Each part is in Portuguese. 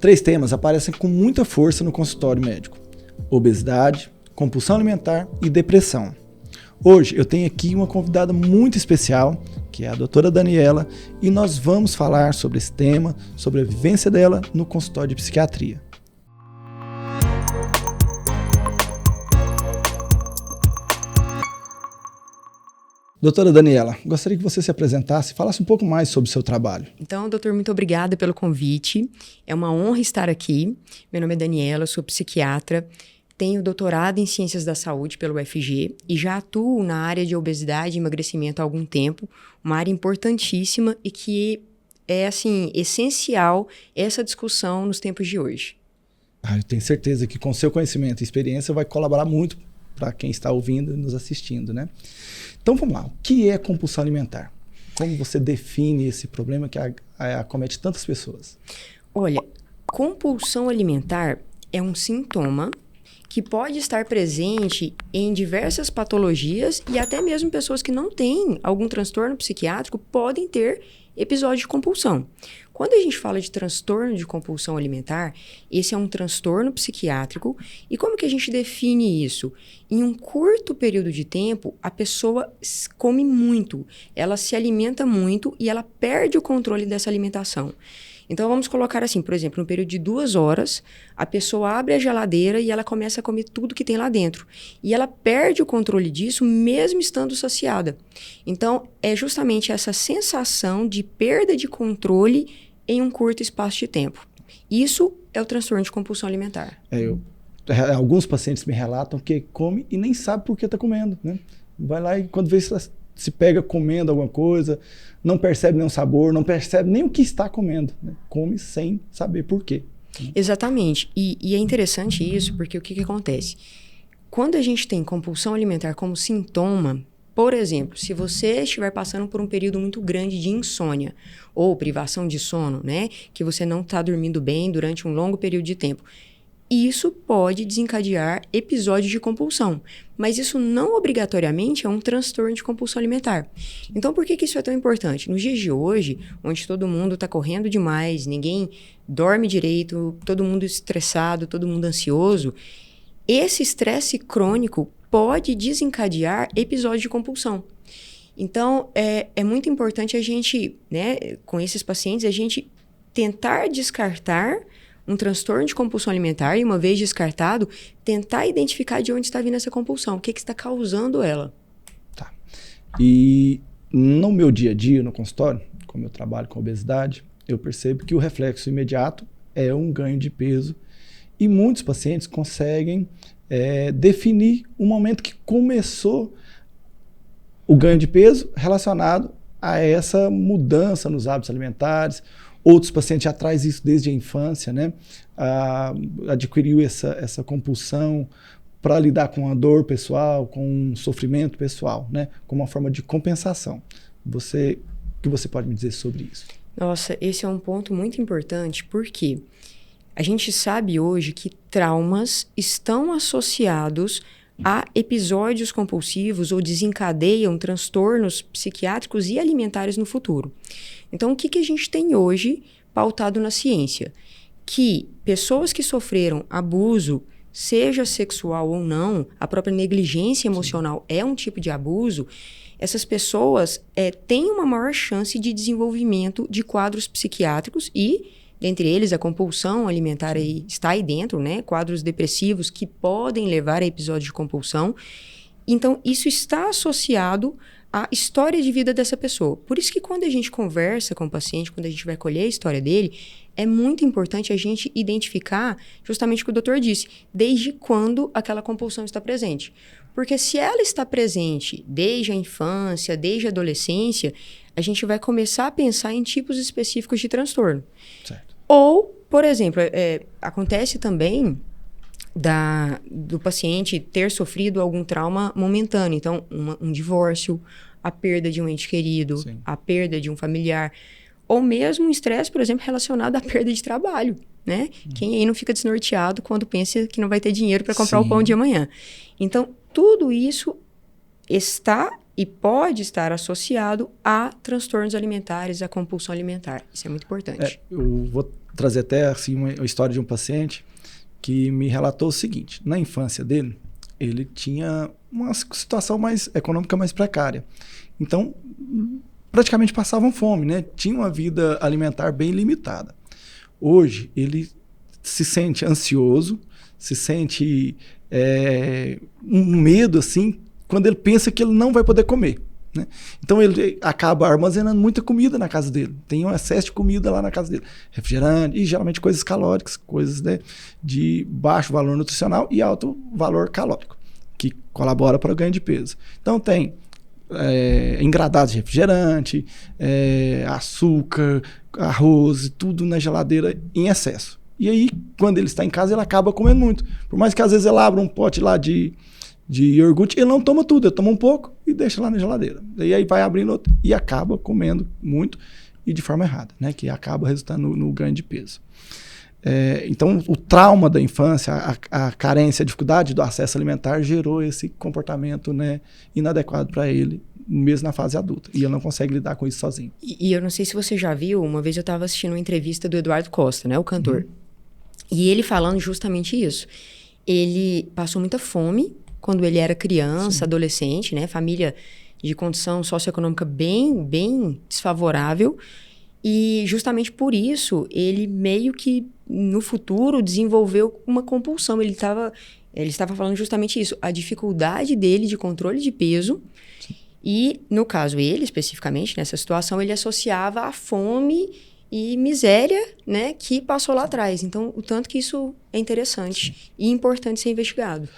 Três temas aparecem com muita força no consultório médico: obesidade, compulsão alimentar e depressão. Hoje eu tenho aqui uma convidada muito especial, que é a doutora Daniela, e nós vamos falar sobre esse tema, sobre a vivência dela no consultório de psiquiatria. Doutora Daniela, gostaria que você se apresentasse e falasse um pouco mais sobre o seu trabalho. Então, doutor, muito obrigada pelo convite. É uma honra estar aqui. Meu nome é Daniela, eu sou psiquiatra, tenho doutorado em Ciências da Saúde pelo UFG e já atuo na área de obesidade e emagrecimento há algum tempo, uma área importantíssima e que é, assim, essencial essa discussão nos tempos de hoje. Eu tenho certeza que com seu conhecimento e experiência vai colaborar muito para quem está ouvindo e nos assistindo, né? Então vamos lá, o que é compulsão alimentar? Como você define esse problema que acomete tantas pessoas? Olha, compulsão alimentar é um sintoma que pode estar presente em diversas patologias e até mesmo pessoas que não têm algum transtorno psiquiátrico podem ter episódio de compulsão. Quando a gente fala de transtorno de compulsão alimentar, esse é um transtorno psiquiátrico. E como que a gente define isso? Em um curto período de tempo, a pessoa come muito, ela se alimenta muito e ela perde o controle dessa alimentação. Então, vamos colocar assim, por exemplo, no período de 2 horas, a pessoa abre a geladeira e ela começa a comer tudo que tem lá dentro. E ela perde o controle disso mesmo estando saciada. Então, é justamente essa sensação de perda de controle em um curto espaço de tempo. Isso é o transtorno de compulsão alimentar. Alguns pacientes me relatam que come e nem sabe por que está comendo, né? Vai lá e quando vê se pega comendo alguma coisa, não percebe nem o sabor, não percebe nem o que está comendo, né? Come sem saber por quê. Exatamente. E é interessante isso, porque o que acontece? Quando a gente tem compulsão alimentar como sintoma, por exemplo, se você estiver passando por um período muito grande de insônia ou privação de sono, né? Que você não está dormindo bem durante um longo período de tempo, isso pode desencadear episódios de compulsão, mas isso não obrigatoriamente é um transtorno de compulsão alimentar. Então, por que isso é tão importante? Nos dias de hoje, onde todo mundo está correndo demais, ninguém dorme direito, todo mundo estressado, todo mundo ansioso, esse estresse crônico pode desencadear episódios de compulsão. Então, é muito importante a gente, né, com esses pacientes, a gente tentar descartar um transtorno de compulsão alimentar e, uma vez descartado, tentar identificar de onde está vindo essa compulsão, o que está causando ela. Tá. E no meu dia a dia, no consultório, como eu trabalho com obesidade, eu percebo que o reflexo imediato é um ganho de peso e muitos pacientes conseguem definir o momento que começou o ganho de peso relacionado a essa mudança nos hábitos alimentares. Outros pacientes já trazem isso desde a infância, né? Adquiriu essa compulsão para lidar com a dor pessoal, com um sofrimento pessoal, né? Como uma forma de compensação. O que você pode me dizer sobre isso? Nossa, esse é um ponto muito importante, porque a gente sabe hoje que traumas estão associados a episódios compulsivos ou desencadeiam transtornos psiquiátricos e alimentares no futuro. Então, o que a gente tem hoje pautado na ciência? Que pessoas que sofreram abuso, seja sexual ou não, a própria negligência emocional é um tipo de abuso, essas pessoas têm uma maior chance de desenvolvimento de quadros psiquiátricos e, dentre eles, a compulsão alimentar está aí dentro, né? Quadros depressivos que podem levar a episódios de compulsão. Então, isso está associado à história de vida dessa pessoa. Por isso que quando a gente conversa com o paciente, quando a gente vai colher a história dele, é muito importante a gente identificar justamente o que o doutor disse, desde quando aquela compulsão está presente. Porque se ela está presente desde a infância, desde a adolescência, a gente vai começar a pensar em tipos específicos de transtorno. Certo. Ou, por exemplo, acontece também do paciente ter sofrido algum trauma momentâneo. Então, um divórcio, a perda de um ente querido, sim, a perda de um familiar, ou mesmo um estresse, por exemplo, relacionado à perda de trabalho, né? Quem aí não fica desnorteado quando pensa que não vai ter dinheiro para comprar, sim, o pão de amanhã. Então, tudo isso está e pode estar associado a transtornos alimentares, a compulsão alimentar. Isso é muito importante. Eu vou trazer até assim, uma história de um paciente que me relatou o seguinte. Na infância dele, ele tinha uma situação econômica mais precária. Então, praticamente passavam fome, né? Tinha uma vida alimentar bem limitada. Hoje, ele se sente ansioso, se sente um medo, assim, quando ele pensa que ele não vai poder comer, né? Então, ele acaba armazenando muita comida na casa dele. Tem um excesso de comida lá na casa dele. Refrigerante e, geralmente, coisas calóricas, coisas, né, de baixo valor nutricional e alto valor calórico, que colabora para o ganho de peso. Então, tem engradados de refrigerante, açúcar, arroz, tudo na geladeira em excesso. E aí, quando ele está em casa, ele acaba comendo muito. Por mais que às vezes ele abra um pote lá de iogurte, ele não toma tudo, ele toma um pouco e deixa lá na geladeira. E aí vai abrindo outro e acaba comendo muito e de forma errada, né? Que acaba resultando no ganho de peso. Então, o trauma da infância, a carência, a dificuldade do acesso alimentar gerou esse comportamento, né, inadequado para ele, mesmo na fase adulta. E ele não consegue lidar com isso sozinho. E eu não sei se você já viu, uma vez eu estava assistindo uma entrevista do Eduardo Costa, né, o cantor. E ele falando justamente isso. Ele passou muita fome quando ele era criança, adolescente, né, família de condição socioeconômica bem desfavorável. E justamente por isso, ele meio que no futuro desenvolveu uma compulsão. Ele estava falando justamente isso, a dificuldade dele de controle de peso. Sim. E, no caso, ele especificamente, nessa situação, ele associava a fome e miséria, né, que passou lá atrás. Então, o tanto que isso é interessante. Sim. E importante ser investigado.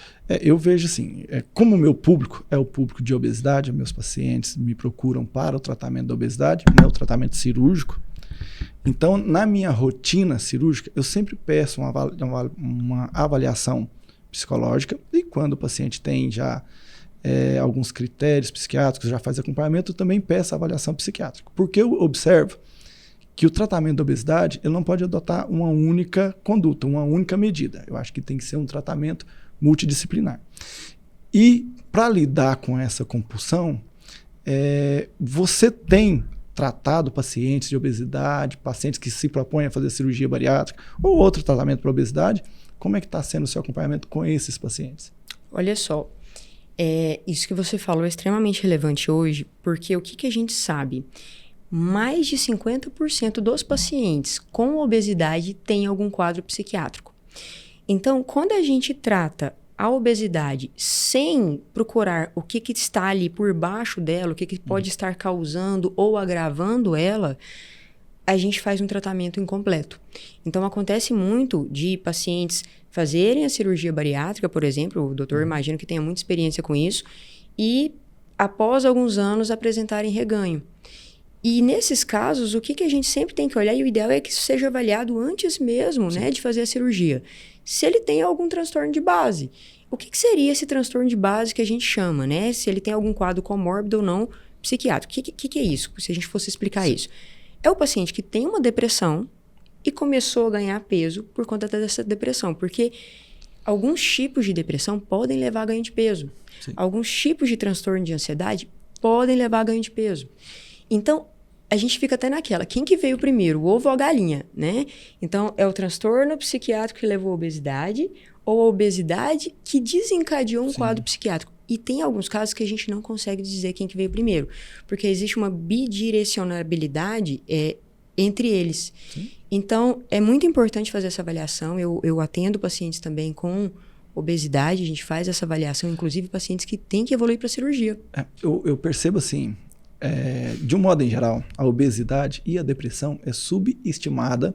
Eu vejo assim, como o meu público é o público de obesidade, meus pacientes me procuram para o tratamento da obesidade, né, o tratamento cirúrgico. Então, na minha rotina cirúrgica, eu sempre peço uma avaliação psicológica e quando o paciente tem já alguns critérios psiquiátricos, já faz acompanhamento, eu também peço avaliação psiquiátrica. Porque eu observo que o tratamento da obesidade ele não pode adotar uma única conduta, uma única medida. Eu acho que tem que ser um tratamento multidisciplinar. E para lidar com essa compulsão, você tem tratado pacientes de obesidade, pacientes que se propõem a fazer cirurgia bariátrica ou outro tratamento para obesidade, como é que está sendo o seu acompanhamento com esses pacientes? Olha só, isso que você falou é extremamente relevante hoje, porque o que a gente sabe? Mais de 50% dos pacientes com obesidade têm algum quadro psiquiátrico. Então, quando a gente trata a obesidade sem procurar o que está ali por baixo dela, o que pode estar causando ou agravando ela, a gente faz um tratamento incompleto. Então, acontece muito de pacientes fazerem a cirurgia bariátrica, por exemplo, o doutor imagino que tenha muita experiência com isso, e após alguns anos apresentarem reganho. E nesses casos, o que a gente sempre tem que olhar, e o ideal é que isso seja avaliado antes mesmo, né, de fazer a cirurgia. Se ele tem algum transtorno de base. O que seria esse transtorno de base que a gente chama, né? Se ele tem algum quadro comórbido ou não psiquiátrico. O que é isso? Se a gente fosse explicar isso. É o paciente que tem uma depressão e começou a ganhar peso por conta dessa depressão. Porque alguns tipos de depressão podem levar a ganho de peso. Sim. Alguns tipos de transtorno de ansiedade podem levar a ganho de peso. Então, a gente fica até naquela. Quem que veio primeiro, o ovo ou a galinha, né? Então, é o transtorno psiquiátrico que levou à obesidade ou a obesidade que desencadeou um quadro psiquiátrico. E tem alguns casos que a gente não consegue dizer quem que veio primeiro, porque existe uma bidirecionalidade entre eles. Sim. Então, é muito importante fazer essa avaliação. Eu atendo pacientes também com obesidade, a gente faz essa avaliação, inclusive pacientes que têm que evoluir para cirurgia. Eu percebo assim... de um modo em geral, a obesidade e a depressão é subestimada,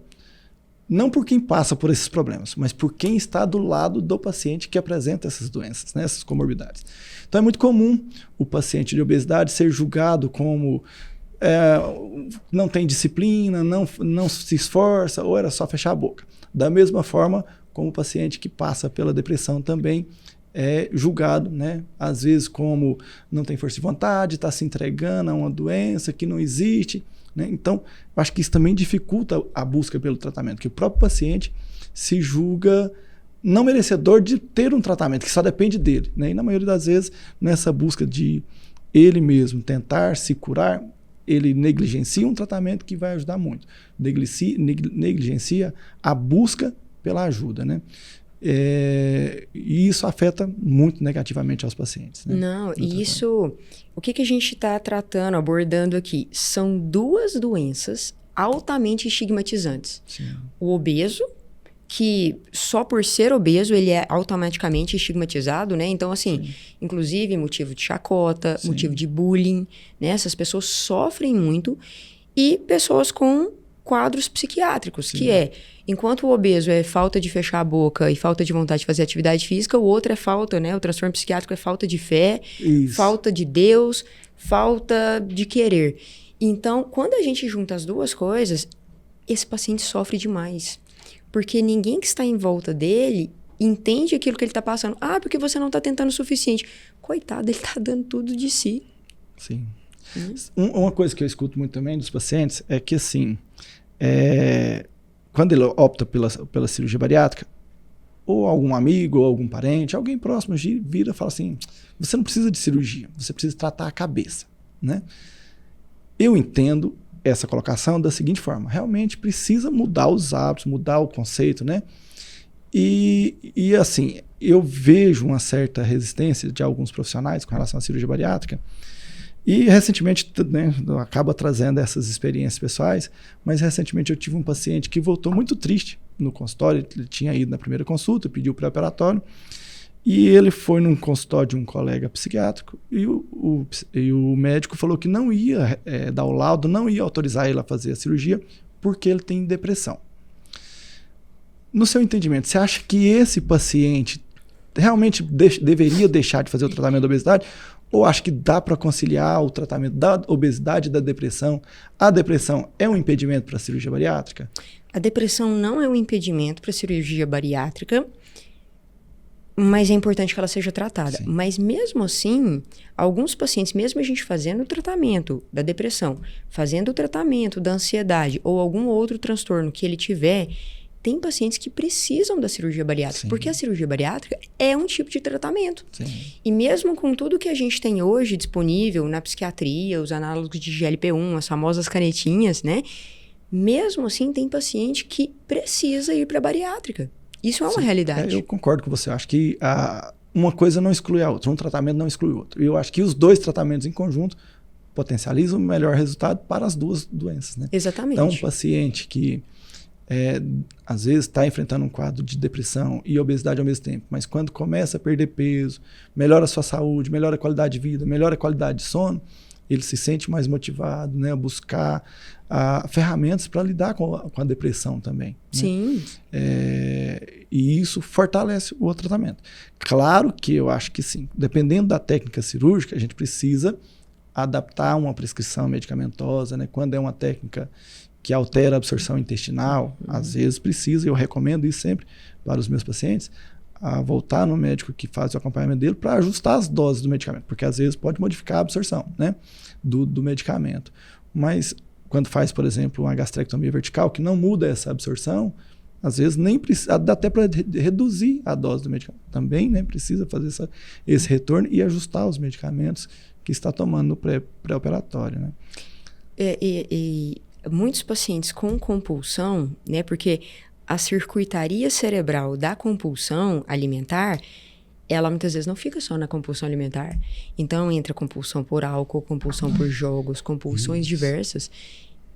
não por quem passa por esses problemas, mas por quem está do lado do paciente que apresenta essas doenças, né, essas comorbidades. Então é muito comum o paciente de obesidade ser julgado como não tem disciplina, não se esforça, ou era só fechar a boca. Da mesma forma como o paciente que passa pela depressão também é julgado, né? Às vezes como não tem força de vontade, está se entregando a uma doença que não existe, né? Então, eu acho que isso também dificulta a busca pelo tratamento, que o próprio paciente se julga não merecedor de ter um tratamento, que só depende dele, né? E na maioria das vezes, nessa busca de ele mesmo tentar se curar, ele negligencia um tratamento que vai ajudar muito. Negligencia a busca pela ajuda, né? E isso afeta muito negativamente aos pacientes. Né? Não, e isso... O que a gente está tratando, abordando aqui? São duas doenças altamente estigmatizantes. Sim. O obeso, que só por ser obeso ele é automaticamente estigmatizado, né? Então, assim, sim, inclusive motivo de chacota, sim, motivo de bullying, né? Essas pessoas sofrem muito. E pessoas com quadros psiquiátricos, sim, que é, enquanto o obeso é falta de fechar a boca e falta de vontade de fazer atividade física, o outro é falta, né? O transtorno psiquiátrico é falta de fé, isso, falta de Deus, falta de querer. Então, quando a gente junta as duas coisas, esse paciente sofre demais. Porque ninguém que está em volta dele entende aquilo que ele está passando. Ah, porque você não está tentando o suficiente. Coitado, ele está dando tudo de si. Sim. Uma coisa que eu escuto muito também dos pacientes é que, assim, quando ele opta pela cirurgia bariátrica, ou algum amigo, ou algum parente, alguém próximo vira e fala assim, você não precisa de cirurgia, você precisa tratar a cabeça, né? Eu entendo essa colocação da seguinte forma, realmente precisa mudar os hábitos, mudar o conceito, né? E assim, eu vejo uma certa resistência de alguns profissionais com relação à cirurgia bariátrica e recentemente, né, acaba trazendo essas experiências pessoais, mas recentemente eu tive um paciente que voltou muito triste no consultório, ele tinha ido na primeira consulta, pediu pré-operatório, e ele foi num consultório de um colega psiquiátrico e o médico falou que não ia dar o laudo, não ia autorizar ele a fazer a cirurgia porque ele tem depressão. No seu entendimento, você acha que esse paciente realmente deveria deixar de fazer o tratamento da obesidade? Ou acha que dá para conciliar o tratamento da obesidade e da depressão? A depressão é um impedimento para a cirurgia bariátrica? A depressão não é um impedimento para a cirurgia bariátrica, mas é importante que ela seja tratada. Sim. Mas mesmo assim, alguns pacientes, mesmo a gente fazendo o tratamento da depressão, fazendo o tratamento da ansiedade ou algum outro transtorno que ele tiver, tem pacientes que precisam da cirurgia bariátrica, sim, porque a cirurgia bariátrica é um tipo de tratamento. Sim. E mesmo com tudo que a gente tem hoje disponível na psiquiatria, os análogos de GLP-1, as famosas canetinhas, né? Mesmo assim, tem paciente que precisa ir para a bariátrica. Isso é uma realidade. Eu concordo com você. Acho que uma coisa não exclui a outra, um tratamento não exclui o outro. E eu acho que os dois tratamentos em conjunto potencializam o melhor resultado para as duas doenças, né? Exatamente. Então, um paciente que às vezes está enfrentando um quadro de depressão e obesidade ao mesmo tempo, mas quando começa a perder peso, melhora a sua saúde, melhora a qualidade de vida, melhora a qualidade de sono, ele se sente mais motivado, né, a buscar ferramentas para lidar com a depressão também. Né? Sim. E isso fortalece o tratamento. Claro que eu acho que sim, dependendo da técnica cirúrgica, a gente precisa adaptar uma prescrição medicamentosa, né, quando é uma técnica que altera a absorção intestinal, às vezes precisa, eu recomendo isso sempre para os meus pacientes, a voltar no médico que faz o acompanhamento dele para ajustar as doses do medicamento, porque às vezes pode modificar a absorção, né, do medicamento. Mas quando faz, por exemplo, uma gastrectomia vertical, que não muda essa absorção, às vezes nem precisa, dá até para reduzir a dose do medicamento. Também, né, precisa fazer esse retorno e ajustar os medicamentos que está tomando no pré-operatório. Né? Muitos pacientes com compulsão, né, porque a circuitaria cerebral da compulsão alimentar, ela muitas vezes não fica só na compulsão alimentar. Então, entra compulsão por álcool, compulsão por jogos, compulsões diversas.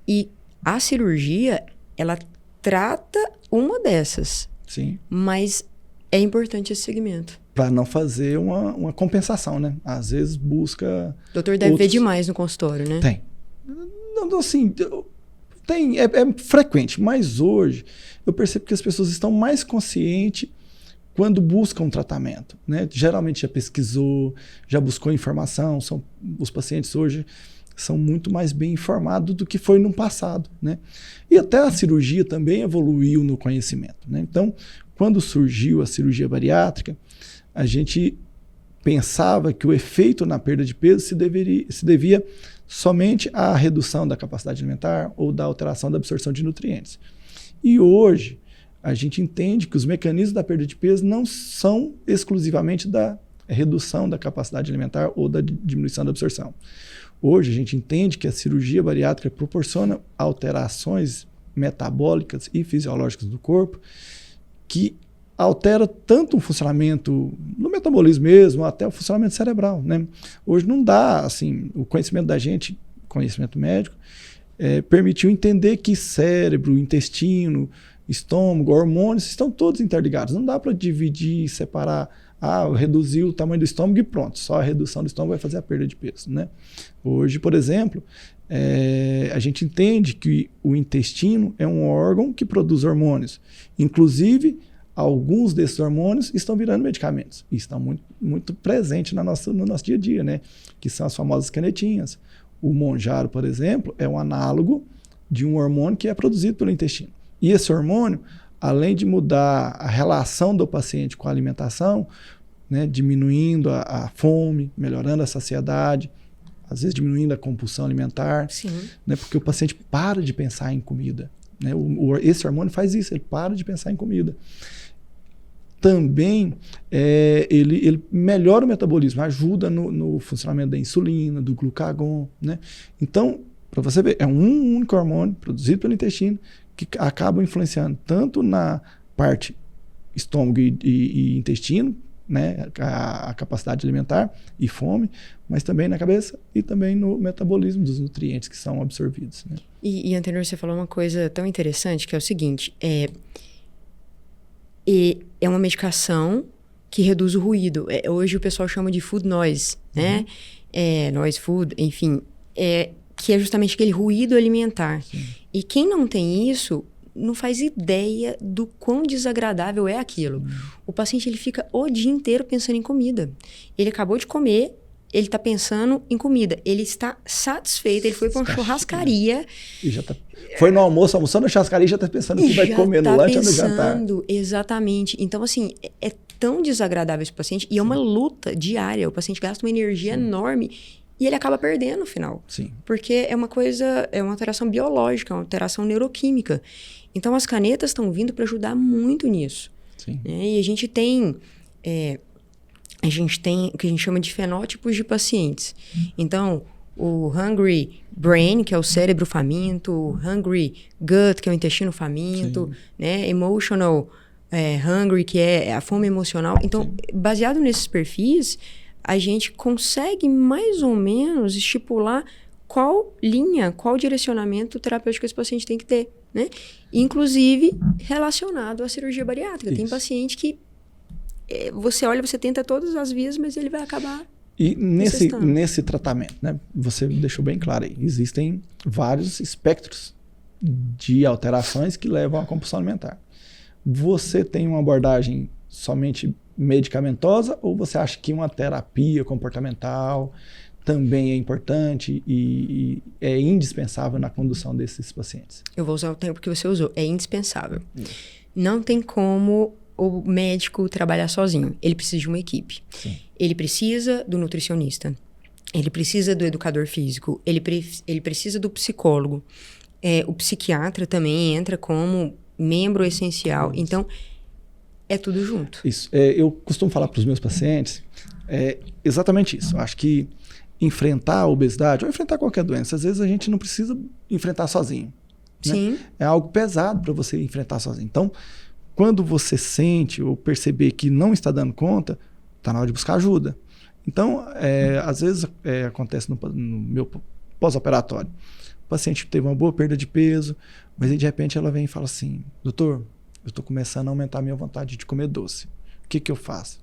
E a cirurgia, ela trata uma dessas. Sim. Mas é importante esse segmento. Para não fazer uma compensação, né? Às vezes busca... O doutor deve ver demais no consultório, né? Tem. Não, assim... É frequente, mas hoje eu percebo que as pessoas estão mais conscientes quando buscam um tratamento, né? Geralmente já pesquisou, já buscou informação, os pacientes hoje são muito mais bem informados do que foi no passado, né? E até a cirurgia também evoluiu no conhecimento, né? Então, quando surgiu a cirurgia bariátrica, a gente pensava que o efeito na perda de peso se devia somente à redução da capacidade alimentar ou da alteração da absorção de nutrientes. E hoje, a gente entende que os mecanismos da perda de peso não são exclusivamente da redução da capacidade alimentar ou da diminuição da absorção. Hoje a gente entende que a cirurgia bariátrica proporciona alterações metabólicas e fisiológicas do corpo que altera tanto o funcionamento no metabolismo mesmo, até o funcionamento cerebral, né? Hoje não dá, assim, o conhecimento da gente, conhecimento médico, permitiu entender que cérebro, intestino, estômago, hormônios estão todos interligados. Não dá para dividir, separar, reduzir o tamanho do estômago e pronto, só a redução do estômago vai fazer a perda de peso, né? Hoje, por exemplo, a gente entende que o intestino é um órgão que produz hormônios. Inclusive, alguns desses hormônios estão virando medicamentos e estão muito, muito presentes no nosso dia a dia, né? Que são as famosas canetinhas. O Mounjaro, por exemplo, é um análogo de um hormônio que é produzido pelo intestino. E esse hormônio, além de mudar a relação do paciente com a alimentação, né, diminuindo a fome, melhorando a saciedade, às vezes diminuindo a compulsão alimentar, né, porque o paciente para de pensar em comida. Né? Esse hormônio faz isso, ele para de pensar em comida. Também ele melhora o metabolismo, ajuda no funcionamento da insulina, do glucagon. Né? Então, para você ver, é um único hormônio produzido pelo intestino que acaba influenciando tanto na parte estômago e intestino, né? A capacidade alimentar e fome, mas também na cabeça e também no metabolismo dos nutrientes que são absorvidos. Né? E anterior você falou uma coisa tão interessante, que é o seguinte, é uma medicação que reduz o ruído. Hoje o pessoal chama de food noise, né? Noise food, enfim, que é justamente aquele ruído alimentar. Sim. E quem não tem isso não faz ideia do quão desagradável é aquilo. O paciente ele fica o dia inteiro pensando em comida. Ele acabou de comer, ele está pensando em comida. Ele está satisfeito, ele foi para uma churrascaria. E já tá, foi no almoço, almoçou na churrascaria e já está pensando que vai comer no lanche ou no jantar. Exatamente. Então, assim, é tão desagradável esse paciente e é uma luta diária. O paciente gasta uma energia enorme e ele acaba perdendo no final. Sim. Porque é uma alteração biológica, uma alteração neuroquímica. Então, as canetas estão vindo para ajudar muito nisso. Sim. E a gente tem o que a gente chama de fenótipos de pacientes. Então, o hungry brain, que é o cérebro faminto, o hungry gut, que é o intestino faminto, né? Emotional hungry, que é a fome emocional. Então, baseado nesses perfis, a gente consegue mais ou menos estipular qual linha, qual direcionamento terapêutico esse paciente tem que ter, né? Inclusive relacionado à cirurgia bariátrica. Tem paciente que você olha, você tenta todas as vias, mas ele vai acabar. E nesse tratamento, né? Você deixou bem claro aí, existem vários espectros de alterações que levam à compulsão alimentar. Você tem uma abordagem somente medicamentosa ou você acha que uma terapia comportamental também é importante e é indispensável na condução desses pacientes? Eu vou usar o termo que você usou, é indispensável. Não tem como o médico trabalhar sozinho, ele precisa de uma equipe. Sim. Ele precisa do nutricionista, ele precisa do educador físico, ele precisa do psicólogo. O psiquiatra também entra como membro essencial. Então, é tudo junto. Isso. Eu costumo falar para os meus pacientes exatamente isso. Eu acho que enfrentar a obesidade, ou enfrentar qualquer doença, às vezes a gente não precisa enfrentar sozinho. Né? Sim. É algo pesado para você enfrentar sozinho. Então, quando você sente ou perceber que não está dando conta, está na hora de buscar ajuda. Então, às vezes acontece no meu pós-operatório. O paciente teve uma boa perda de peso, mas aí, de repente ela vem e fala assim: doutor, eu estou começando a aumentar a minha vontade de comer doce. O que eu faço?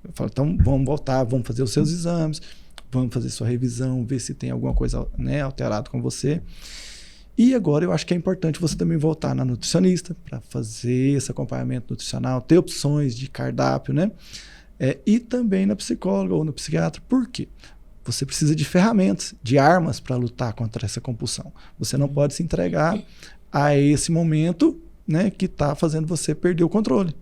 Eu falo, então vamos voltar, vamos fazer os seus exames, vamos fazer sua revisão, ver se tem alguma coisa, né, alterada com você. E agora eu acho que é importante você também voltar na nutricionista para fazer esse acompanhamento nutricional, ter opções de cardápio, né? E também na psicóloga ou no psiquiatra. Por quê? Você precisa de ferramentas, de armas para lutar contra essa compulsão. Você não pode se entregar a esse momento, né, que está fazendo você perder o controle.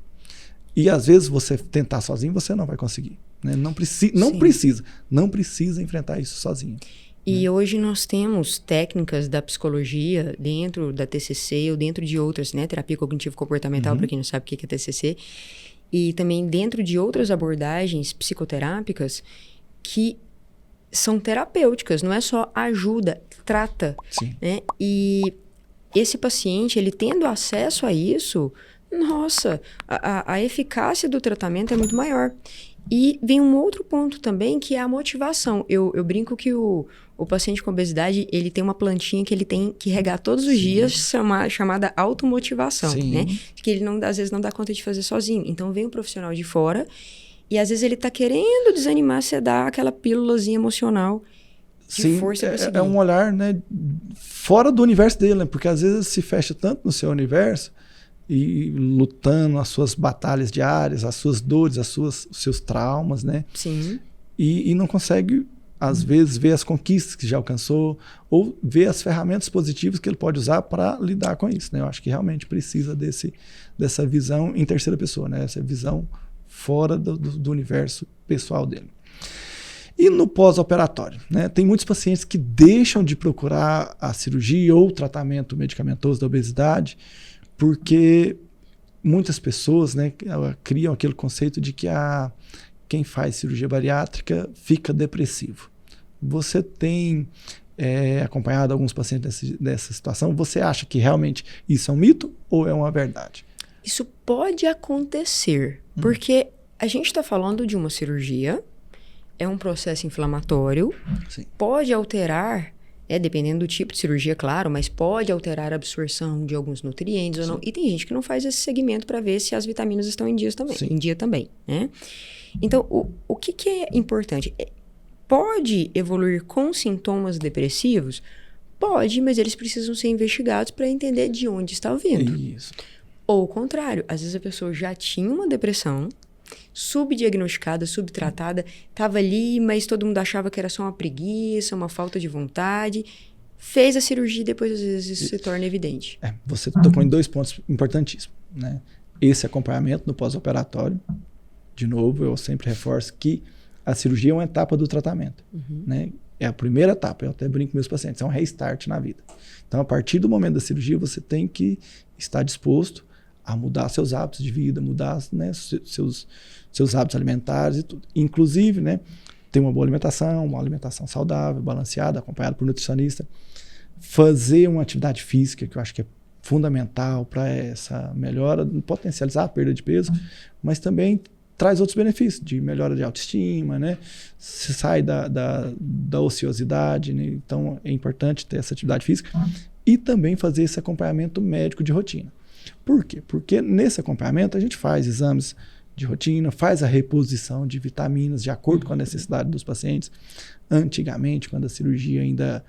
E às vezes você tentar sozinho, você não vai conseguir. Né? Não precisa enfrentar isso sozinho. E hoje nós temos técnicas da psicologia dentro da TCC ou dentro de outras, né? Terapia cognitivo-comportamental, para quem não sabe o que é TCC. E também dentro de outras abordagens psicoterápicas que são terapêuticas, não é só ajuda, trata. Sim. Né? E esse paciente, ele tendo acesso a isso, nossa, a eficácia do tratamento é muito maior. E vem um outro ponto também, que é a motivação. Eu brinco que o paciente com obesidade, ele tem uma plantinha que ele tem que regar todos os dias, chamada automotivação, né? Que ele às vezes não dá conta de fazer sozinho. Então, vem um profissional de fora e às vezes ele tá querendo desanimar, você dá aquela pílulazinha emocional de força pra seguir. É um olhar, né, fora do universo dele, né? Porque às vezes se fecha tanto no seu universo e lutando as suas batalhas diárias, as suas dores, os seus traumas, né? Sim. E não consegue, às vezes, ver as conquistas que já alcançou ou ver as ferramentas positivas que ele pode usar para lidar com isso, né? Eu acho que realmente precisa dessa visão em terceira pessoa, né? Essa visão fora do universo pessoal dele. E no pós-operatório, né? Tem muitos pacientes que deixam de procurar a cirurgia ou o tratamento medicamentoso da obesidade porque muitas pessoas, né, criam aquele conceito de que quem faz cirurgia bariátrica fica depressivo. Você tem acompanhado alguns pacientes dessa situação? Você acha que realmente isso é um mito ou é uma verdade? Isso pode acontecer, porque a gente está falando de uma cirurgia, é um processo inflamatório, Sim. Pode alterar, dependendo do tipo de cirurgia, claro, mas pode alterar a absorção de alguns nutrientes ou não. E tem gente que não faz esse segmento para ver se as vitaminas estão em dia também, né? Então, o que é importante? Pode evoluir com sintomas depressivos? Pode, mas eles precisam ser investigados para entender de onde está vindo. Isso. Ou o contrário, às vezes a pessoa já tinha uma depressão, subdiagnosticada, subtratada, estava ali, mas todo mundo achava que era só uma preguiça, uma falta de vontade. Fez a cirurgia e depois às vezes isso se torna evidente. Você tocou em 2 pontos importantíssimos, né? Esse acompanhamento no pós-operatório, de novo, eu sempre reforço que a cirurgia é uma etapa do tratamento, né? É a primeira etapa, eu até brinco com meus pacientes, é um restart na vida. Então, a partir do momento da cirurgia, você tem que estar disposto a mudar seus hábitos de vida, mudar, né, seus hábitos alimentares e tudo. Inclusive, né, ter uma boa alimentação, uma alimentação saudável, balanceada, acompanhada por nutricionista. Fazer uma atividade física, que eu acho que é fundamental para essa melhora, potencializar a perda de peso, mas também traz outros benefícios, de melhora de autoestima, né? Você sai da ociosidade, né? Então é importante ter essa atividade física e também fazer esse acompanhamento médico de rotina. Por quê? Porque nesse acompanhamento a gente faz exames de rotina, faz a reposição de vitaminas de acordo com a necessidade dos pacientes. Antigamente, quando a cirurgia ainda...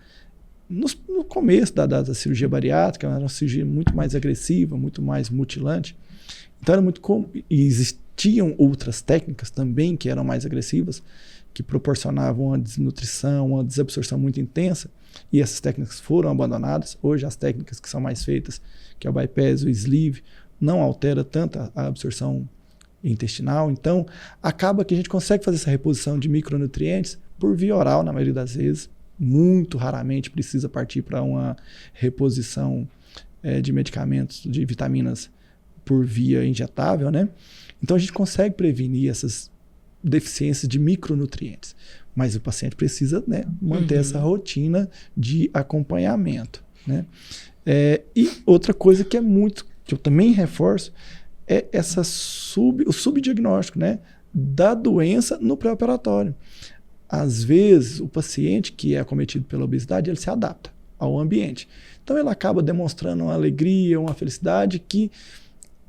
No começo da cirurgia bariátrica, era uma cirurgia muito mais agressiva, muito mais mutilante. Então era muito comum. E existiam outras técnicas também que eram mais agressivas, que proporcionavam uma desnutrição, uma desabsorção muito intensa. E essas técnicas foram abandonadas. Hoje as técnicas que são mais feitas, que é o bypass, o sleeve, não altera tanto a absorção intestinal. Então acaba que a gente consegue fazer essa reposição de micronutrientes por via oral, na maioria das vezes. Muito raramente precisa partir para uma reposição de medicamentos, de vitaminas por via injetável, né? Então a gente consegue prevenir essas deficiências de micronutrientes, mas o paciente precisa, né, manter essa rotina de acompanhamento, né? E outra coisa que eu também reforço é o subdiagnóstico, né, da doença no pré-operatório. Às vezes, o paciente que é acometido pela obesidade, ele se adapta ao ambiente. Então, ele acaba demonstrando uma alegria, uma felicidade que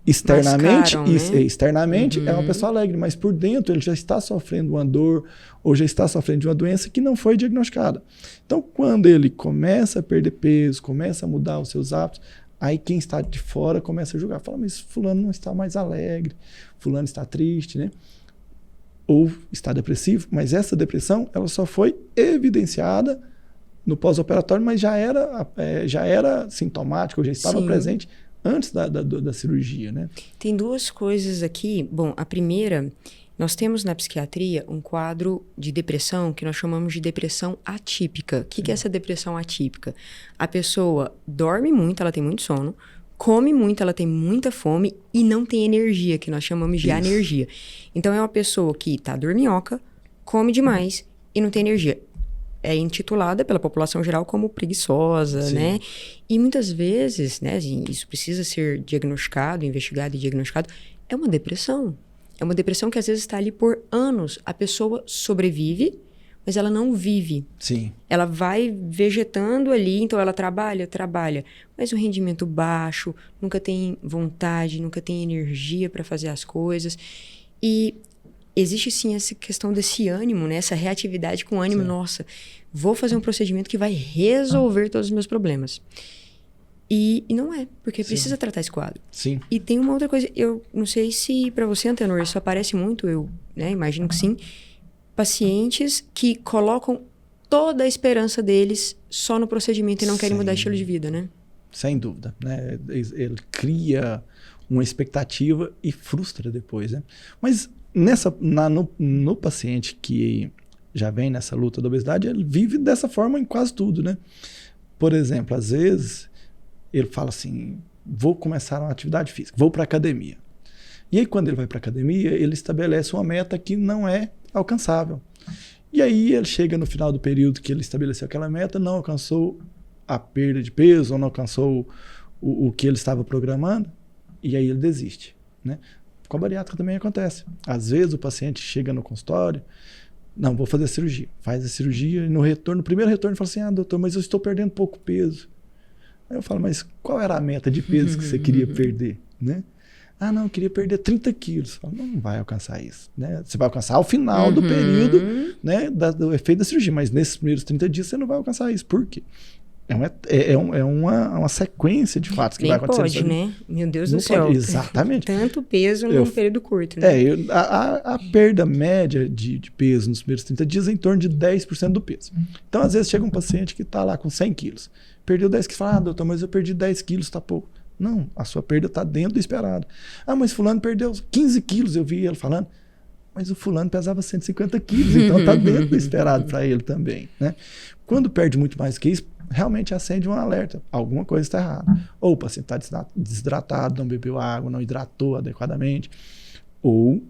externamente, externamente é uma pessoa alegre, mas por dentro ele já está sofrendo uma dor ou já está sofrendo de uma doença que não foi diagnosticada. Então, quando ele começa a perder peso, começa a mudar os seus hábitos, aí quem está de fora começa a julgar. Fala, mas fulano não está mais alegre, fulano está triste, né? Ou está depressivo, mas essa depressão ela só foi evidenciada no pós-operatório, mas já era sintomática, ou já estava presente antes da cirurgia, né? Tem 2 coisas aqui. Bom, a primeira, nós temos na psiquiatria um quadro de depressão que nós chamamos de depressão atípica. O que é essa depressão atípica? A pessoa dorme muito, ela tem muito sono, come muito, ela tem muita fome e não tem energia, que nós chamamos de anergia. Então, é uma pessoa que está dorminhoca, come demais e não tem energia. é intitulada pela população geral como preguiçosa, Sim. né? E muitas vezes, né, assim, isso precisa ser diagnosticado, investigado e diagnosticado, é uma depressão. É uma depressão que às vezes está ali por anos. A pessoa sobrevive, mas ela não vive. Sim. Ela vai vegetando ali, então ela trabalha, mas o rendimento baixo, nunca tem vontade, nunca tem energia para fazer as coisas. E existe sim essa questão desse ânimo, né? Essa reatividade com ânimo. Sim. Nossa, vou fazer um procedimento que vai resolver todos os meus problemas. E não é, porque Sim. precisa tratar esse quadro. Sim. E tem uma outra coisa, eu não sei se para você, Antenor, isso aparece muito, eu, né, imagino que sim, pacientes que colocam toda a esperança deles só no procedimento e não querem mudar estilo de vida, né? Sem dúvida, né? Ele cria uma expectativa e frustra depois, né? Mas no paciente que já vem nessa luta da obesidade, ele vive dessa forma em quase tudo, né? Por exemplo, às vezes ele fala assim, vou começar uma atividade física, vou para a academia. E aí quando ele vai para a academia, ele estabelece uma meta que não é alcançável. E aí ele chega no final do período que ele estabeleceu aquela meta, não alcançou a perda de peso, ou não alcançou o que ele estava programando, e aí ele desiste, né? Com a bariátrica também acontece. Às vezes o paciente chega no consultório, não, vou fazer cirurgia. Faz a cirurgia e no primeiro retorno fala assim, doutor, mas eu estou perdendo pouco peso. Aí eu falo, mas qual era a meta de peso que você queria perder, né? Não, eu queria perder 30 quilos. Eu falo, não vai alcançar isso, né? Você vai alcançar ao final do período, né, do efeito da cirurgia, mas nesses primeiros 30 dias você não vai alcançar isso. Por quê? É uma sequência de fatos que Nem vai acontecer. Pode, né? Meu Deus do céu. Exatamente. Tanto peso num período curto, né? A perda média de peso nos primeiros 30 dias é em torno de 10% do peso. Então, às vezes, chega um paciente que está lá com 100 quilos. Perdeu 10 quilos. Fala, doutor, mas eu perdi 10 quilos, tá pouco. Não, a sua perda está dentro do esperado. Mas fulano perdeu 15 quilos, eu vi ele falando. Mas o fulano pesava 150 quilos, então está dentro do esperado para ele também, né? Quando perde muito mais que isso, realmente acende um alerta. Alguma coisa está errada. Ou o paciente está desidratado, não bebeu água, não hidratou adequadamente, ou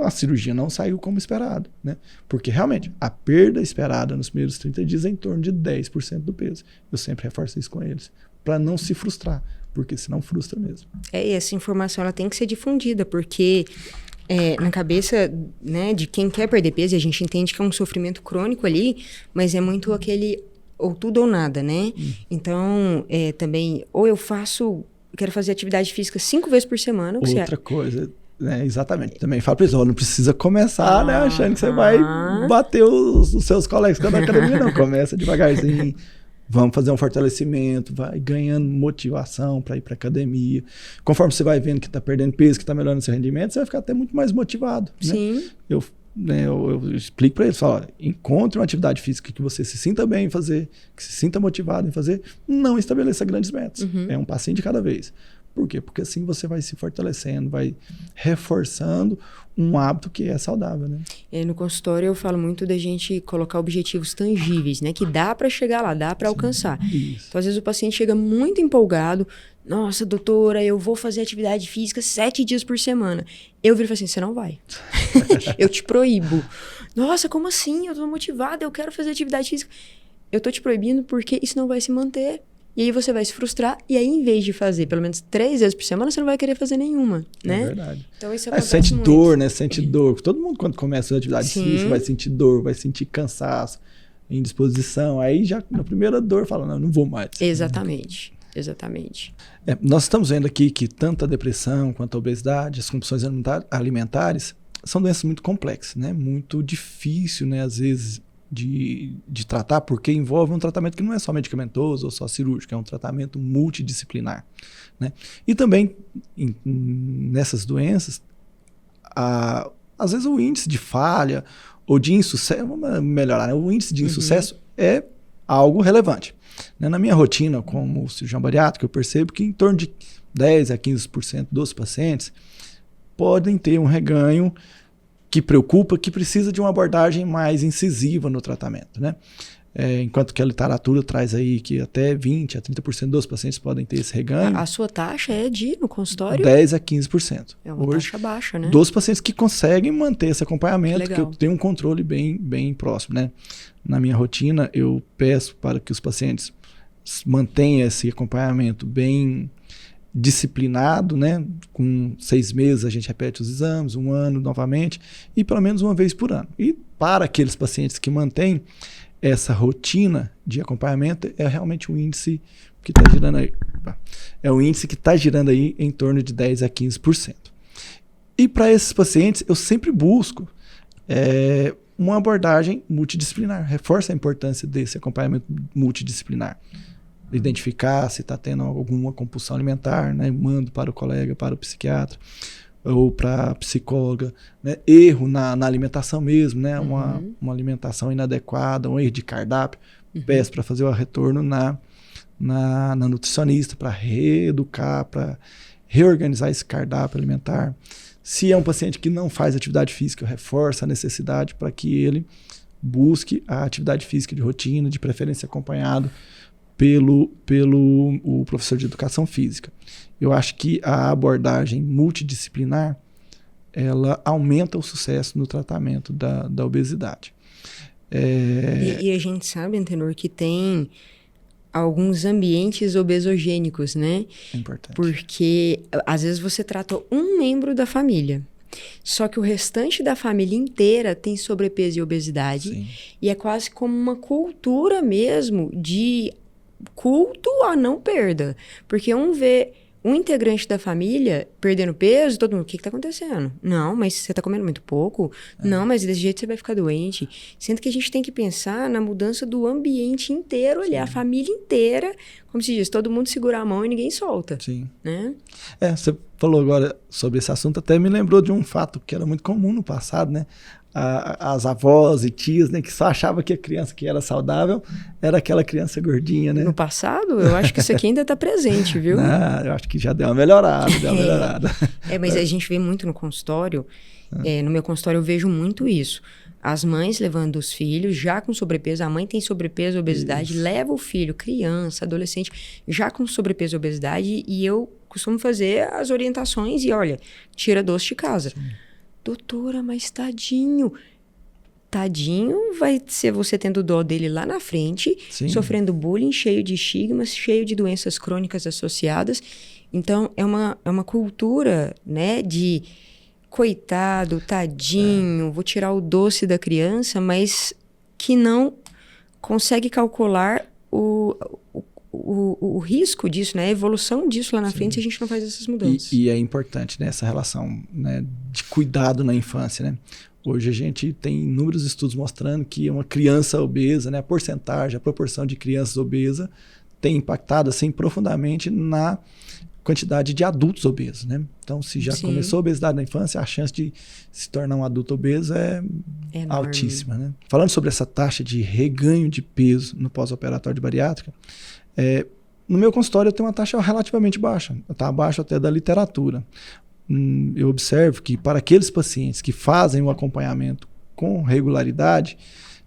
a cirurgia não saiu como esperado, né? Porque realmente a perda esperada nos primeiros 30 dias é em torno de 10% do peso. Eu sempre reforço isso com eles, para não se frustrar, porque senão frustra mesmo. E essa informação ela tem que ser difundida, porque na cabeça, né, de quem quer perder peso, e a gente entende que é um sofrimento crônico ali, mas é muito aquele ou tudo ou nada, né? Então, também, ou eu quero fazer atividade física 5 vezes por semana. Outra coisa, né, exatamente. Também falo para eles, não precisa começar, né, achando que você vai bater os seus colegas da academia, não. Começa devagarzinho. Vamos fazer um fortalecimento, vai ganhando motivação para ir para a academia. Conforme você vai vendo que está perdendo peso, que está melhorando seu rendimento, você vai ficar até muito mais motivado. Sim. Né? Eu explico para eles, encontre uma atividade física que você se sinta bem em fazer, que se sinta motivado em fazer, não estabeleça grandes metas. É um passinho de cada vez. Por quê? Porque assim você vai se fortalecendo, vai reforçando um hábito que é saudável, né? No consultório eu falo muito da gente colocar objetivos tangíveis, né? Que dá para chegar lá, dá para alcançar. Isso. Então, às vezes o paciente chega muito empolgado. Nossa, doutora, eu vou fazer atividade física 7 dias por semana. Eu viro e falo assim, você não vai. Eu te proíbo. Nossa, como assim? Eu tô motivada, eu quero fazer atividade física. Eu tô te proibindo porque isso não vai se manter. E aí você vai se frustrar, e aí em vez de fazer pelo menos 3 vezes por semana, você não vai querer fazer nenhuma, né? É verdade. Então isso acontece sente muito. dor, né? Sente dor. Todo mundo quando começa a atividade Sim. física vai sentir dor, vai sentir cansaço, indisposição. Aí já na primeira dor fala, não vou mais. Exatamente. Nós estamos vendo aqui que tanto a depressão quanto a obesidade, as compulsões alimentares, são doenças muito complexas, né? Muito difícil, né? Às vezes de tratar, porque envolve um tratamento que não é só medicamentoso ou só cirúrgico, é um tratamento multidisciplinar, né? E também, nessas doenças, às vezes o índice de falha ou de insucesso, vamos melhorar, né? O índice de insucesso é algo relevante. Né? Na minha rotina como cirurgião bariátrico, eu percebo que em torno de 10 a 15% dos pacientes podem ter um reganho que preocupa, que precisa de uma abordagem mais incisiva no tratamento, né? enquanto que a literatura traz aí que até 20% a 30% dos pacientes podem ter esse reganho. A sua taxa é no consultório? 10% a 15%. É uma taxa baixa, né? Dos pacientes que conseguem manter esse acompanhamento, que eu tenho um controle bem próximo, né? Na minha rotina, eu peço para que os pacientes mantenham esse acompanhamento bem disciplinado, né? Com 6 meses a gente repete os exames, 1 ano novamente, e pelo menos uma vez por ano. E para aqueles pacientes que mantêm essa rotina de acompanhamento, é realmente um índice que está girando aí. É um índice que está girando aí em torno de 10% a 15%. E para esses pacientes, eu sempre busco uma abordagem multidisciplinar. Reforça a importância desse acompanhamento multidisciplinar. Identificar se está tendo alguma compulsão alimentar, né? Mando para o colega, para o psiquiatra ou para a psicóloga, né? Erro na alimentação mesmo, né? Uma alimentação inadequada, um erro de cardápio, peço para fazer o retorno na nutricionista, para reeducar, para reorganizar esse cardápio alimentar. Se é um paciente que não faz atividade física, eu reforço a necessidade para que ele busque a atividade física de rotina, de preferência acompanhado pelo o professor de educação física. Eu acho que a abordagem multidisciplinar, ela aumenta o sucesso no tratamento da obesidade. E a gente sabe, Antenor, que tem alguns ambientes obesogênicos, né? É importante. Porque às vezes você trata um membro da família, só que o restante da família inteira tem sobrepeso e obesidade. Sim. E é quase como uma cultura mesmo de culto à não perda. Porque vê um integrante da família perdendo peso, todo mundo, o que está acontecendo? Não, mas você está comendo muito pouco? Não, mas desse jeito você vai ficar doente. Sendo que a gente tem que pensar na mudança do ambiente inteiro, olhar a família inteira, como se diz, todo mundo segura a mão e ninguém solta. Sim. Né? Você falou agora sobre esse assunto, até me lembrou de um fato que era muito comum no passado, né? As avós e tias, né, que só achavam que a criança que era saudável era aquela criança gordinha, né? No passado, eu acho que isso aqui ainda está presente, viu? Não, eu acho que já deu uma melhorada, Mas a gente vê muito no consultório, no meu consultório eu vejo muito isso. As mães levando os filhos já com sobrepeso, a mãe tem sobrepeso, obesidade, leva o filho, criança, adolescente, já com sobrepeso, obesidade, e eu costumo fazer as orientações e olha, tira doce de casa. Sim. Doutora, mas tadinho vai ser você tendo dó dele lá na frente, sim, sofrendo bullying, cheio de estigmas, cheio de doenças crônicas associadas. Então, é uma cultura, né, de coitado, tadinho, vou tirar o doce da criança, mas que não consegue calcular o risco disso, né? A evolução disso lá na frente, se a gente não faz essas mudanças. E é importante, né, essa relação, né, de cuidado na infância, né? Hoje a gente tem inúmeros estudos mostrando que uma criança obesa, né, a proporção de crianças obesas tem impactado assim profundamente na quantidade de adultos obesos, né? Então, se já começou a obesidade na infância, a chance de se tornar um adulto obeso é altíssima, né? Falando sobre essa taxa de reganho de peso no pós-operatório de bariátrica, no meu consultório eu tenho uma taxa relativamente baixa, está abaixo até da literatura. Eu observo que para aqueles pacientes que fazem o acompanhamento com regularidade,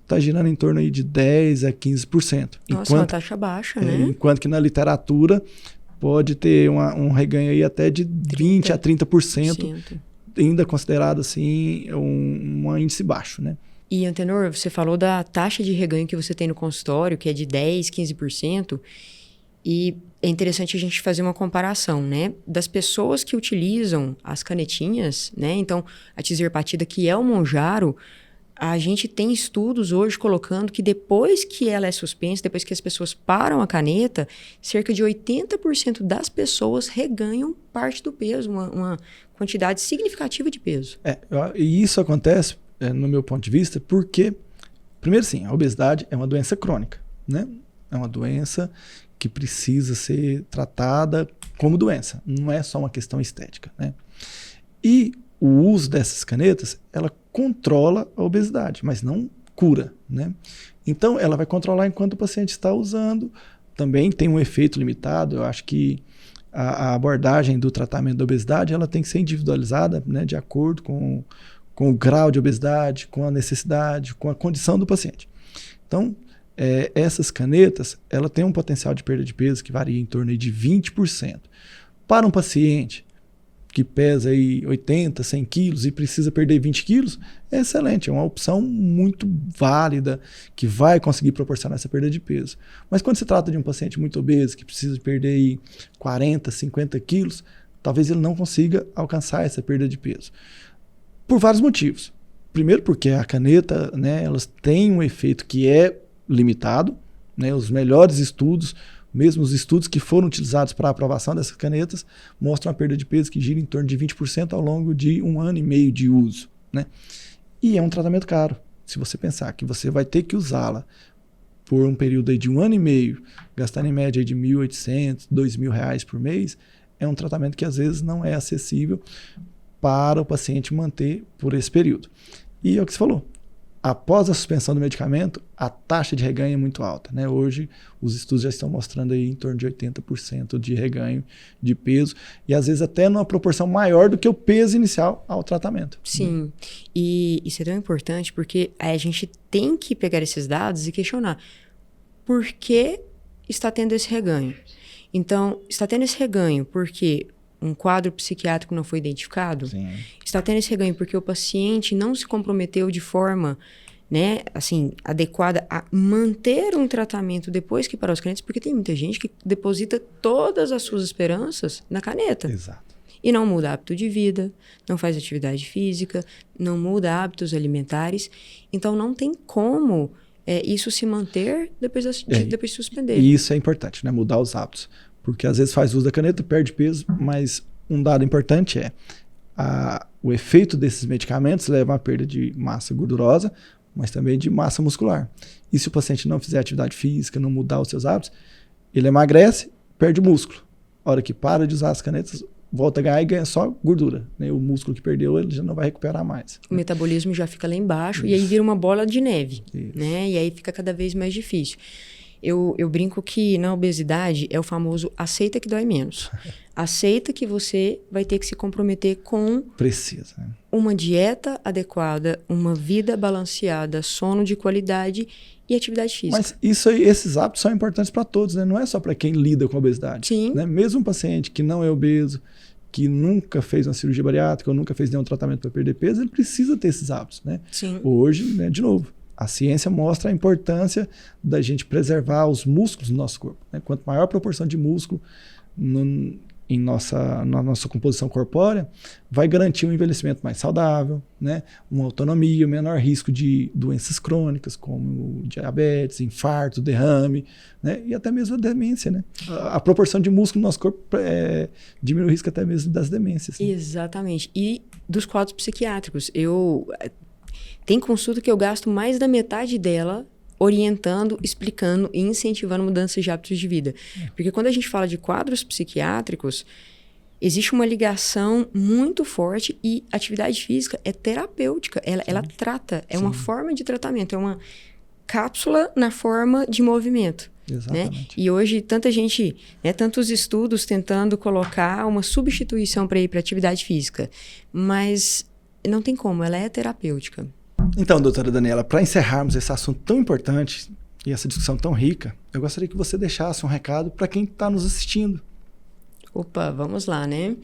está girando em torno aí de 10% a 15%. Nossa, uma taxa baixa, né? Enquanto que na literatura pode ter um reganho aí até de 20% a 30%, ainda considerado assim um índice baixo, né? E, Antenor, você falou da taxa de reganho que você tem no consultório, que é de 10%, 15%, e é interessante a gente fazer uma comparação, né? Das pessoas que utilizam as canetinhas, né? Então, a tizerpatida, que é o Mounjaro, a gente tem estudos hoje colocando que depois que ela é suspensa, depois que as pessoas param a caneta, cerca de 80% das pessoas reganham parte do peso, uma quantidade significativa de peso. E isso acontece, no meu ponto de vista, porque, primeiro sim, a obesidade é uma doença crônica, né? É uma doença que precisa ser tratada como doença, não é só uma questão estética, né? E o uso dessas canetas, ela controla a obesidade, mas não cura, né? Então, ela vai controlar enquanto o paciente está usando. Também tem um efeito limitado. Eu acho que a abordagem do tratamento da obesidade, ela tem que ser individualizada, né, de acordo com o grau de obesidade, com a necessidade, com a condição do paciente. Então, essas canetas, ela tem um potencial de perda de peso que varia em torno aí de 20%. Para um paciente que pesa aí 80, 100 quilos e precisa perder 20 quilos, é excelente, é uma opção muito válida que vai conseguir proporcionar essa perda de peso. Mas quando se trata de um paciente muito obeso que precisa perder aí 40, 50 quilos, talvez ele não consiga alcançar essa perda de peso. Por vários motivos. Primeiro porque a caneta, né, elas têm um efeito que é limitado, né, os melhores estudos, mesmo os estudos que foram utilizados para a aprovação dessas canetas, mostram a perda de peso que gira em torno de 20% ao longo de 1 ano e meio de uso, né? E é um tratamento caro. Se você pensar que você vai ter que usá-la por um período aí de 1 ano e meio, gastando em média de R$ 1.800, R$ 2.000 por mês, é um tratamento que às vezes não é acessível para o paciente manter por esse período. E é o que você falou. Após a suspensão do medicamento, a taxa de reganho é muito alta, né? Hoje, os estudos já estão mostrando aí em torno de 80% de reganho de peso e às vezes até numa proporção maior do que o peso inicial ao tratamento. Sim, e isso é tão importante porque a gente tem que pegar esses dados e questionar por que está tendo esse reganho. Então, está tendo esse reganho porque um quadro psiquiátrico não foi identificado? Sim. Está tendo esse reganho porque o paciente não se comprometeu de forma, né, assim, adequada a manter um tratamento depois que parou as canetas, porque tem muita gente que deposita todas as suas esperanças na caneta. Exato. E não muda hábito de vida, não faz atividade física, não muda hábitos alimentares. Então, não tem como isso se manter depois de suspender. E isso é importante, né? Mudar os hábitos. Porque às vezes faz uso da caneta, perde peso, mas um dado importante é o efeito desses medicamentos leva a perda de massa gordurosa, mas também de massa muscular. E se o paciente não fizer atividade física, não mudar os seus hábitos, ele emagrece, perde músculo. A hora que para de usar as canetas, volta a ganhar e ganha só gordura, né? O músculo que perdeu, ele já não vai recuperar mais. O metabolismo já fica lá embaixo. Isso. E aí vira uma bola de neve, Isso. né? E aí fica cada vez mais difícil. Eu brinco que na obesidade é o famoso aceita que dói menos. Aceita que você vai ter que se comprometer com né? Uma dieta adequada, uma vida balanceada, sono de qualidade e atividade física. Mas isso aí, esses hábitos são importantes para todos, né? Não é só para quem lida com a obesidade. Sim. Né? Mesmo um paciente que não é obeso, que nunca fez uma cirurgia bariátrica ou nunca fez nenhum tratamento para perder peso, ele precisa ter esses hábitos, né? Sim. Hoje, né, de novo, a ciência mostra a importância da gente preservar os músculos do nosso corpo, né? Quanto maior a proporção de músculo na nossa composição corpórea, vai garantir um envelhecimento mais saudável, né? Uma autonomia, menor risco de doenças crônicas, como diabetes, infarto, derrame, né? E até mesmo a demência, né? A proporção de músculo no nosso corpo diminui o risco até mesmo das demências. Né? Exatamente. E dos quadros psiquiátricos. Tem consulta que eu gasto mais da metade dela orientando, explicando e incentivando mudanças de hábitos de vida. Porque quando a gente fala de quadros psiquiátricos, existe uma ligação muito forte e atividade física é terapêutica. Ela trata, é uma forma de tratamento, é uma cápsula na forma de movimento. Exatamente. Né? E hoje, tanta gente, né, tantos estudos tentando colocar uma substituição para ir para atividade física. Mas não tem como, ela é terapêutica. Então, doutora Daniela, para encerrarmos esse assunto tão importante e essa discussão tão rica, eu gostaria que você deixasse um recado para quem está nos assistindo. Opa, vamos lá, né?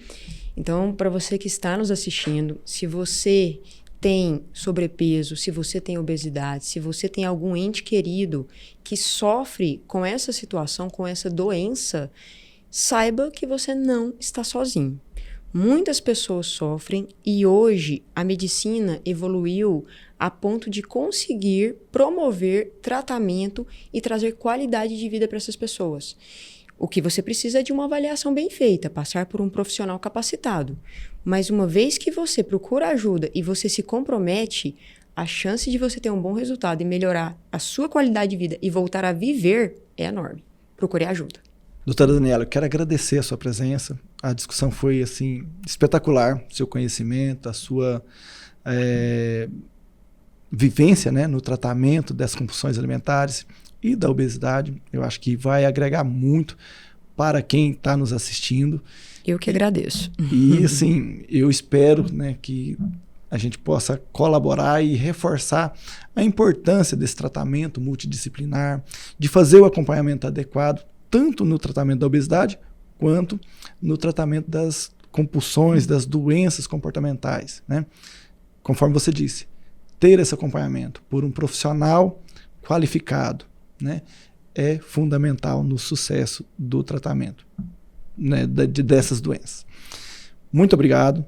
Então, para você que está nos assistindo, se você tem sobrepeso, se você tem obesidade, se você tem algum ente querido que sofre com essa situação, com essa doença, saiba que você não está sozinho. Muitas pessoas sofrem e hoje a medicina evoluiu a ponto de conseguir promover tratamento e trazer qualidade de vida para essas pessoas. O que você precisa é de uma avaliação bem feita, passar por um profissional capacitado. Mas uma vez que você procura ajuda e você se compromete, a chance de você ter um bom resultado e melhorar a sua qualidade de vida e voltar a viver é enorme. Procure ajuda. Doutora Daniela, eu quero agradecer a sua presença. A discussão foi assim espetacular, seu conhecimento, a sua vivência, né, no tratamento das compulsões alimentares e da obesidade. Eu acho que vai agregar muito para quem está nos assistindo. Eu que agradeço. E assim, eu espero, né, que a gente possa colaborar e reforçar a importância desse tratamento multidisciplinar, de fazer o acompanhamento adequado, tanto no tratamento da obesidade, quanto no tratamento das compulsões, das doenças comportamentais, né? Conforme você disse, ter esse acompanhamento por um profissional qualificado, né, é fundamental no sucesso do tratamento, né, dessas doenças. Muito obrigado.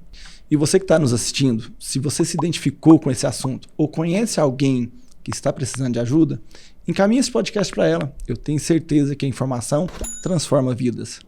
E você que está nos assistindo, se você se identificou com esse assunto ou conhece alguém que está precisando de ajuda, encaminhe esse podcast para ela. Eu tenho certeza que a informação transforma vidas.